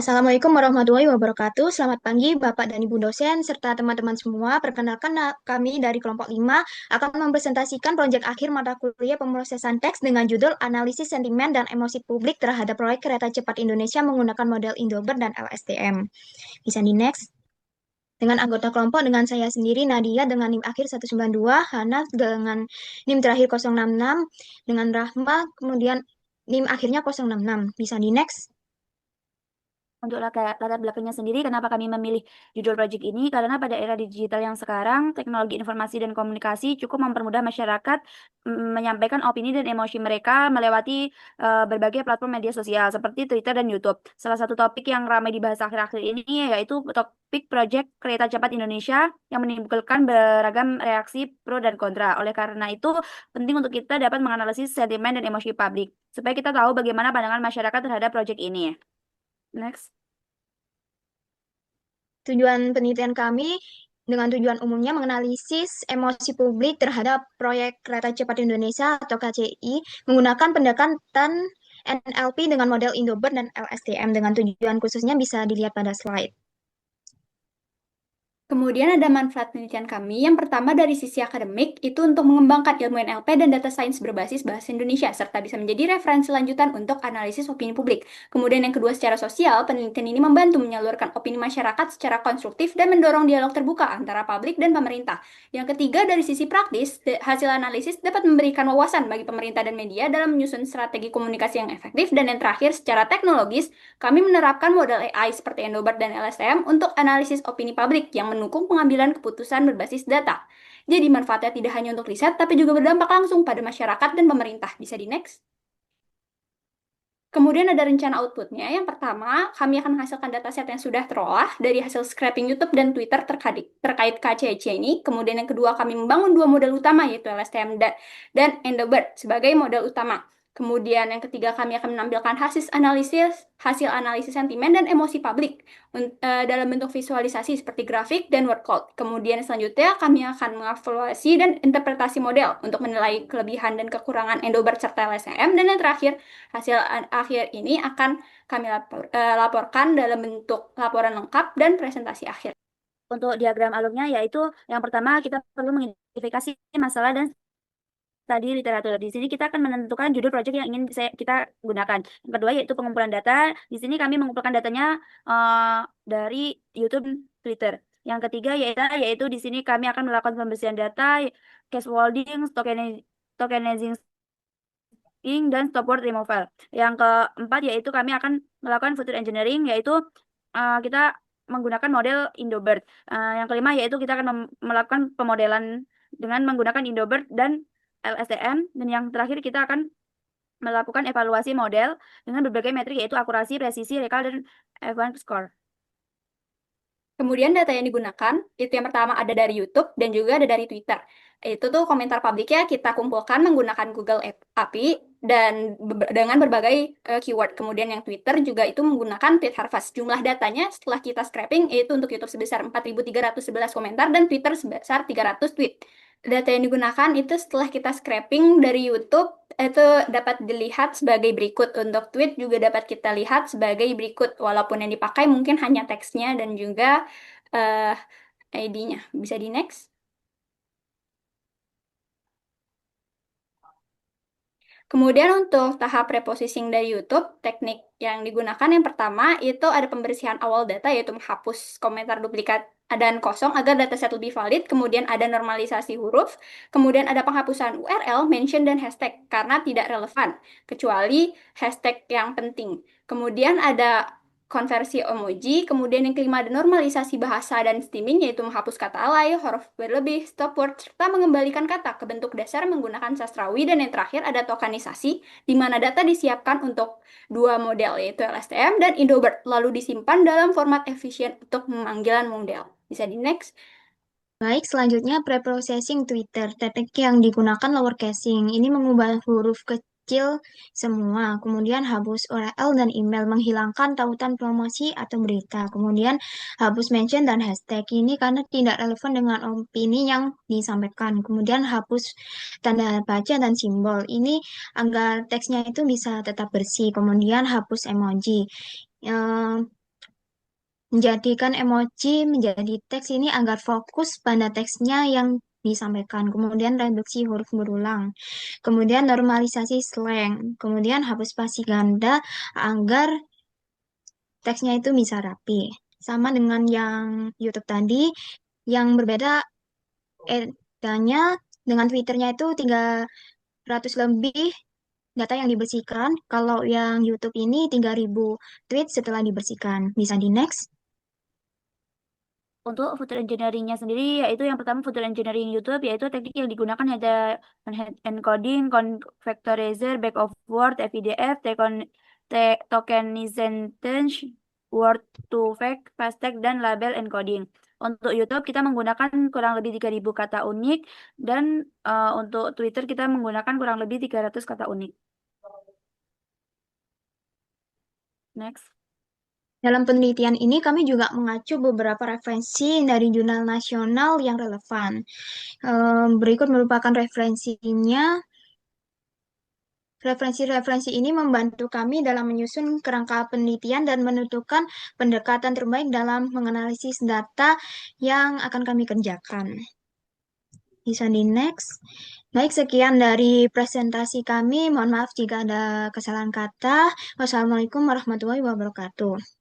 Assalamualaikum warahmatullahi wabarakatuh. Selamat pagi Bapak dan Ibu dosen serta teman-teman semua. Perkenalkan kami dari kelompok 5 akan mempresentasikan proyek akhir mata kuliah pemrosesan teks dengan judul Analisis Sentimen dan Emosi Publik terhadap Proyek Kereta Cepat Indonesia menggunakan model Indobert dan LSTM. Bisa di next. Dengan anggota kelompok dengan saya sendiri Nadia dengan NIM akhir 192, Hana dengan NIM terakhir 066, dengan Rahma kemudian NIM akhirnya 066. Bisa di next. Untuk latar belakangnya sendiri, kenapa kami memilih judul project ini? Karena pada era digital yang sekarang, teknologi informasi dan komunikasi cukup mempermudah masyarakat menyampaikan opini dan emosi mereka melewati berbagai platform media sosial seperti Twitter dan YouTube. Salah satu topik yang ramai dibahas akhir-akhir ini yaitu topik Project Kereta Cepat Indonesia yang menimbulkan beragam reaksi pro dan kontra. Oleh karena itu, penting untuk kita dapat menganalisis sentimen dan emosi publik supaya kita tahu bagaimana pandangan masyarakat terhadap project ini. Next. Tujuan penelitian kami dengan tujuan umumnya menganalisis emosi publik terhadap proyek Kereta Cepat Indonesia atau KCI menggunakan pendekatan NLP dengan model Indobert dan LSTM dengan tujuan khususnya bisa dilihat pada slide. Kemudian ada manfaat penelitian kami. Yang pertama dari sisi akademik, itu untuk mengembangkan ilmu NLP dan data science berbasis bahasa Indonesia, serta bisa menjadi referensi lanjutan untuk analisis opini publik. Kemudian yang kedua secara sosial, penelitian ini membantu menyalurkan opini masyarakat secara konstruktif dan mendorong dialog terbuka antara publik dan pemerintah. Yang ketiga dari sisi praktis, hasil analisis dapat memberikan wawasan bagi pemerintah dan media dalam menyusun strategi komunikasi yang efektif. Dan yang terakhir, secara teknologis, kami menerapkan model AI seperti Endobert dan LSTM untuk analisis opini publik yang mendukung pengambilan keputusan berbasis data. Jadi manfaatnya tidak hanya untuk riset, tapi juga berdampak langsung pada masyarakat dan pemerintah. Bisa di next. Kemudian ada rencana outputnya. Yang pertama, kami akan menghasilkan dataset yang sudah terolah dari hasil scraping YouTube dan Twitter terkait KCC ini. Kemudian yang kedua, kami membangun dua model utama, yaitu LSTM dan Endobert sebagai model utama. Kemudian yang ketiga, kami akan menampilkan hasil analisis sentimen dan emosi publik dalam bentuk visualisasi seperti grafik dan word cloud. Kemudian selanjutnya, kami akan mengevaluasi dan interpretasi model untuk menilai kelebihan dan kekurangan Endobert serta LSTM. Dan yang terakhir, hasil akhir ini akan kami laporkan dalam bentuk laporan lengkap dan presentasi akhir. Untuk diagram alurnya yaitu yang pertama kita perlu mengidentifikasi masalah dan studi literatur. Di sini kita akan menentukan judul proyek yang ingin kita gunakan. Yang kedua yaitu pengumpulan data. Di sini kami mengumpulkan datanya dari YouTube, Twitter. Yang ketiga yaitu di sini kami akan melakukan pembersihan data, scaffolding, tokenizing, dan stopword removal. Yang keempat yaitu kami akan melakukan feature engineering, yaitu kita menggunakan model Indobert. Yang kelima yaitu kita akan melakukan pemodelan dengan menggunakan Indobert dan LSTM. Dan yang terakhir kita akan melakukan evaluasi model dengan berbagai metrik yaitu akurasi, presisi, rekal, dan F1 score. Kemudian data yang digunakan, itu yang pertama ada dari YouTube dan juga ada dari Twitter. Itu tuh komentar publiknya kita kumpulkan menggunakan Google API dan dengan berbagai keyword. Kemudian yang Twitter juga itu menggunakan tweet harvest. Jumlah datanya setelah kita scraping itu untuk YouTube sebesar 4.311 komentar dan Twitter sebesar 300 tweet. Data yang digunakan itu setelah kita scraping dari YouTube itu dapat dilihat sebagai berikut. Untuk tweet juga dapat kita lihat sebagai berikut. Walaupun yang dipakai mungkin hanya teksnya dan juga ID-nya. Bisa di next. Kemudian untuk tahap reprocessing dari YouTube, teknik yang digunakan yang pertama itu ada pembersihan awal data, yaitu menghapus komentar duplikat dan kosong agar dataset lebih valid. Kemudian ada normalisasi huruf, kemudian ada penghapusan URL, mention, dan hashtag karena tidak relevan, kecuali hashtag yang penting. Kemudian ada konversi emoji, kemudian yang kelima ada normalisasi bahasa dan stemming, yaitu menghapus kata alay, huruf berlebih, stop word, serta mengembalikan kata ke bentuk dasar menggunakan sastrawi. Dan yang terakhir ada tokenisasi, di mana data disiapkan untuk dua model, yaitu LSTM dan Indobert, lalu disimpan dalam format efisien untuk pemanggilan model. Bisa di next. Baik, selanjutnya preprocessing Twitter. Teknik yang digunakan lower casing. Ini mengubah huruf kecil semua. Kemudian hapus URL dan email, menghilangkan tautan promosi atau berita. Kemudian hapus mention dan hashtag. Ini karena tidak relevan dengan opini yang disampaikan. Kemudian hapus tanda baca dan simbol. Ini agar teksnya itu bisa tetap bersih. Kemudian hapus emoji. menjadikan emoji menjadi teks ini agar fokus pada teksnya yang disampaikan. Kemudian reduksi huruf berulang. Kemudian normalisasi slang. Kemudian hapus spasi ganda agar teksnya itu bisa rapi. Sama dengan yang YouTube tadi, yang berbeda edanya dengan Twitternya itu 300 lebih data yang dibersihkan. Kalau yang YouTube ini 3.000 tweet setelah dibersihkan. Bisa di next. Untuk feature engineering-nya sendiri, yaitu yang pertama feature engineering YouTube, yaitu teknik yang digunakan ada encoding, vectorizer, back of word, FIDF, tokenization, word to fact, fast tag, dan label encoding. Untuk YouTube kita menggunakan kurang lebih 3.000 kata unik, dan untuk Twitter kita menggunakan kurang lebih 300 kata unik. Next. Dalam penelitian ini kami juga mengacu beberapa referensi dari jurnal nasional yang relevan. Berikut merupakan referensinya. Referensi-referensi ini membantu kami dalam menyusun kerangka penelitian dan menentukan pendekatan terbaik dalam menganalisis data yang akan kami kerjakan. Bisa di next. Baik, sekian dari presentasi kami. Mohon maaf jika ada kesalahan kata. Wassalamualaikum warahmatullahi wabarakatuh.